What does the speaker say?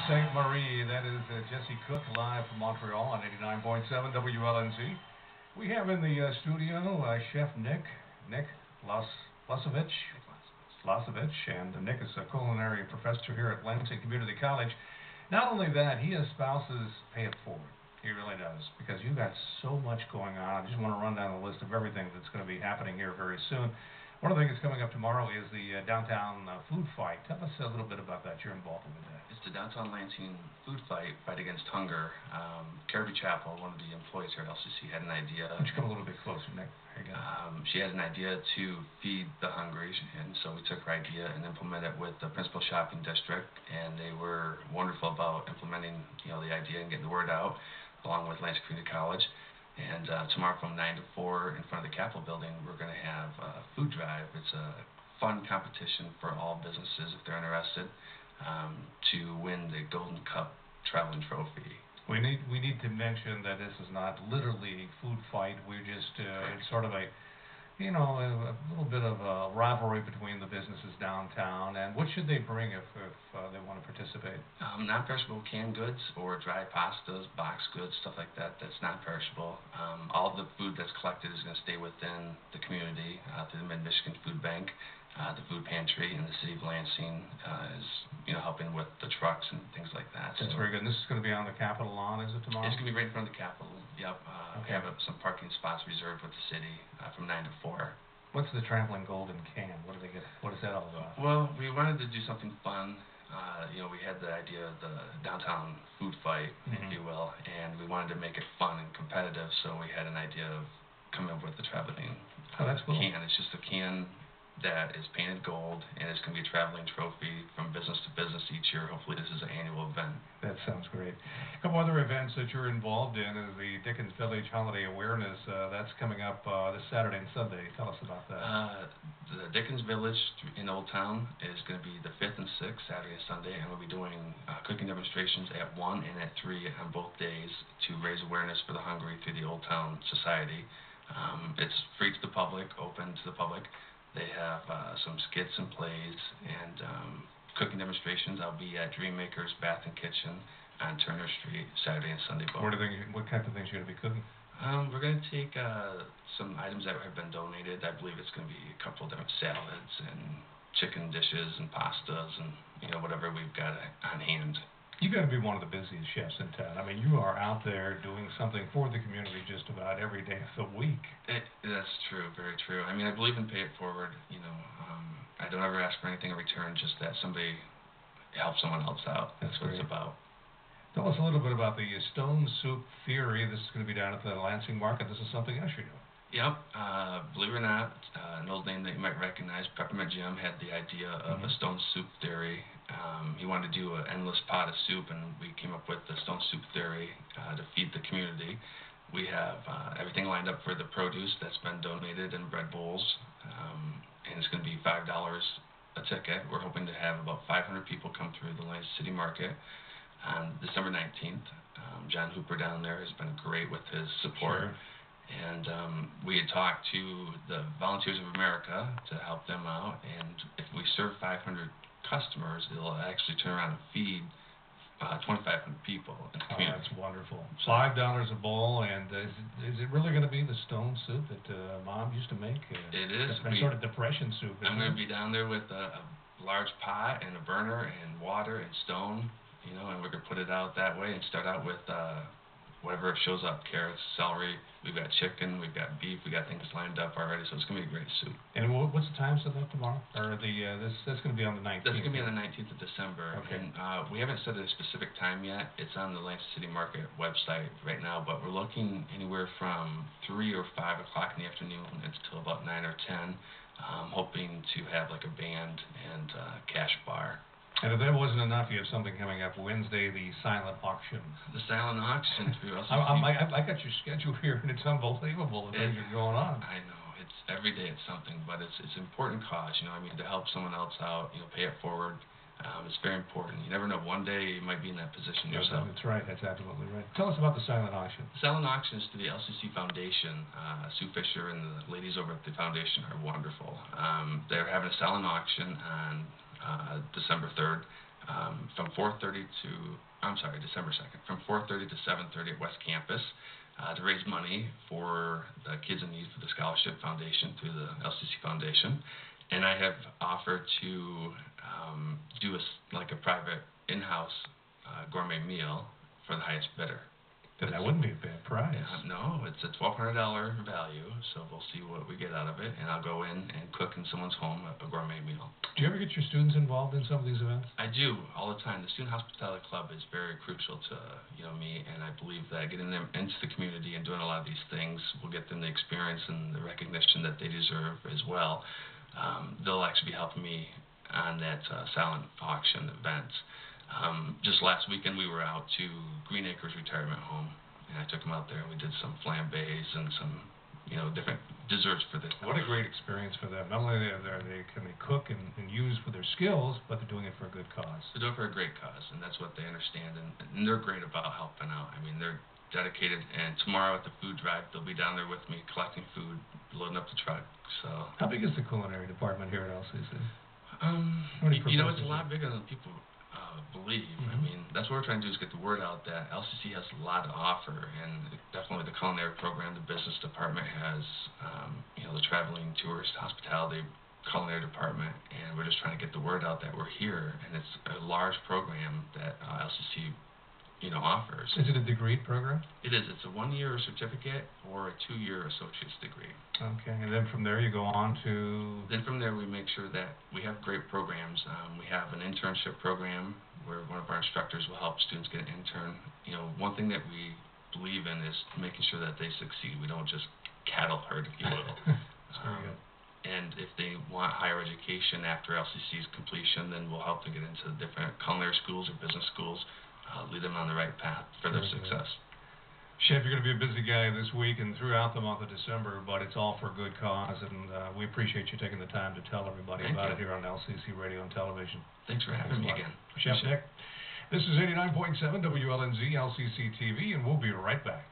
Sainte Marie. That is Jesse Cook live from Montreal on 89.7 WLNZ. We have in the studio Chef Nick Losovich, and Nick is a culinary professor here at Lansing Community College. Not only that, he espouses pay it forward. He really does, because you've got so much going on. I just want to run down the list of everything that's going to be happening here very soon. One of the things that's coming up tomorrow is the downtown food fight. Tell us a little bit about that. You're involved with that. It's the downtown Lansing food fight against hunger. Caribou Chapel, one of the employees here at LCC, had an idea. Why don't you come a little bit closer, Nick? She had an idea to feed the hungry, and so we took her idea and implemented it with the Principal Shopping District, and they were wonderful about implementing, the idea and getting the word out, along with Lansing Community College. And tomorrow from 9 to 4 in front of the Capitol building, we're going to have a food drive. It's a fun competition for all businesses, if they're interested, to win the Golden Cup traveling trophy. We need to mention that this is not literally a food fight. We're just it's sort of a little bit of a rivalry between the businesses downtown. And what should they bring if they want to participate? Non-perishable canned goods or dry pastas, box goods, stuff like that. That's non-perishable. All the food that's collected is going to stay within the community through the Mid-Michigan Food Bank. The food pantry in the city of Lansing is helping with the trucks and things like that. That's very good. And this is going to be on the Capitol lawn, is it, tomorrow? It's going to be right in front of the Capitol. Yep. Okay. We have some parking spots reserved with the city from 9 to 4. What's the traveling golden can? What do they get? What is that all about? Well, we wanted to do something fun. We had the idea of the downtown food fight, if you will, and we wanted to make it fun and competitive. So we had an idea of coming up with the traveling that's cool. can. It's just a can that is painted gold, and it's going to be a traveling trophy from business to business each year. Hopefully this is an annual event. That sounds great. A couple other events that you're involved in is the Dickens Village Holiday Awareness. That's coming up this Saturday and Sunday. Tell us about that. The Dickens Village in Old Town is going to be the 5th and 6th, Saturday and Sunday, and we'll be doing cooking demonstrations at 1 and at 3 on both days to raise awareness for the hungry through the Old Town Society. It's free to the public, open to the public. They have some skits and plays and cooking demonstrations. I'll be at Dreammakers Bath and Kitchen on Turner Street Saturday and Sunday. What kinds of things are you going to be cooking? We're going to take some items that have been donated. I believe it's going to be a couple of different salads and chicken dishes and pastas and whatever we've got on hand. You got to be one of the busiest chefs in town. I mean, you are out there doing something for the community just about every day of the week. That's true, very true. I mean, I believe in pay it forward. I don't ever ask for anything in return, just that somebody helps someone else out. That's what it's about. Tell us a little bit about the stone soup theory. This is going to be down at the Lansing Market. This is something else you're doing. Yep. Believe it or not, an old name that you might recognize, Peppermint Jim, had the idea of a stone soup theory. He wanted to do an endless pot of soup, and we came up with the stone soup theory to feed the community. We have everything lined up for the produce that's been donated in bread bowls, and it's going to be $5 a ticket. We're hoping to have about 500 people come through the Lansing City Market on December 19th. John Hooper down there has been great with his support. Sure. And we had talked to the Volunteers of America to help them out, and if we serve 500 customers, it'll actually turn around and feed 2,500 people in the community. That's wonderful. $5 a bowl, and is it really going to be the stone soup that Mom used to make? It is. Some sort of depression soup. I'm going to be down there with a large pot and a burner and water and stone, and we're going to put it out that way and start out with whatever shows up, carrots, celery. We've got chicken, we've got beef, we got things lined up already, so it's going to be a great soup. And what's the times of that tomorrow? Or that's going to be on the 19th? That's going to be on the 19th of December. Okay. And we haven't set a specific time yet. It's on the Lansing City Market website right now, but we're looking anywhere from 3 or 5 o'clock in the afternoon until about 9 or 10, hoping to have like a band and cash bar. And if that wasn't enough, you have something coming up Wednesday, the silent auction. The silent auction. I got your schedule here, and it's unbelievable the things are going on. I know. It's every day it's something, but it's an important cause. To help someone else out, pay it forward. It's very important. You never know. One day you might be in that position yourself. That's right. That's absolutely right. Tell us about the silent auction. The silent auction is to the LCC Foundation. Sue Fisher and the ladies over at the foundation are wonderful. They're having a silent auction on December 3rd. from December 2nd, from 4:30 to 7:30 at West Campus to raise money for the Kids in Need for the Scholarship Foundation through the LCC Foundation. And I have offered to do a private in-house gourmet meal for the highest bidder. That wouldn't be a bad prize. No, it's a $1,200 value, so we'll see what we get out of it, and I'll go in and cook in someone's home a gourmet meal. Do you ever get your students involved in some of these events? I do, all the time. The Student Hospitality Club is very crucial to me, and I believe that getting them into the community and doing a lot of these things will get them the experience and the recognition that they deserve as well. They'll actually be helping me on that silent auction event. Just last weekend we were out to Green Acres Retirement Home, and I took them out there and we did some flambés and some different desserts for the What a great experience for them. Not only can they cook and use for their skills, but they're doing it for a good cause. They're doing it for a great cause, and that's what they understand, and they're great about helping out. I mean, they're dedicated, and tomorrow at the food drive they'll be down there with me collecting food, loading up the truck. So how big is the culinary department here at LCC? It's a lot bigger than people believe. Mm-hmm. I mean, that's what we're trying to do, is get the word out that LCC has a lot to offer, and definitely the culinary program, the business department has, the traveling tourist hospitality culinary department, and we're just trying to get the word out that we're here, and it's a large program that LCC offers. Is it a degree program? It is. It's a 1-year certificate or a 2-year associate's degree. Okay, and then from there you go on to... Then from there we make sure that we have great programs. We have an internship program where one of our instructors will help students get an intern. One thing that we believe in is making sure that they succeed. We don't just cattle herd, if you will. That's very good. And if they want higher education after LCC's completion, then we'll help them get into different culinary schools or business schools. Lead them on the right path for their success. Chef, you're going to be a busy guy this week and throughout the month of December, but it's all for a good cause, and we appreciate you taking the time to tell everybody about it here on LCC Radio and Television. Thanks for having me again. Chef Nick, this is 89.7 WLNZ LCC TV, and we'll be right back.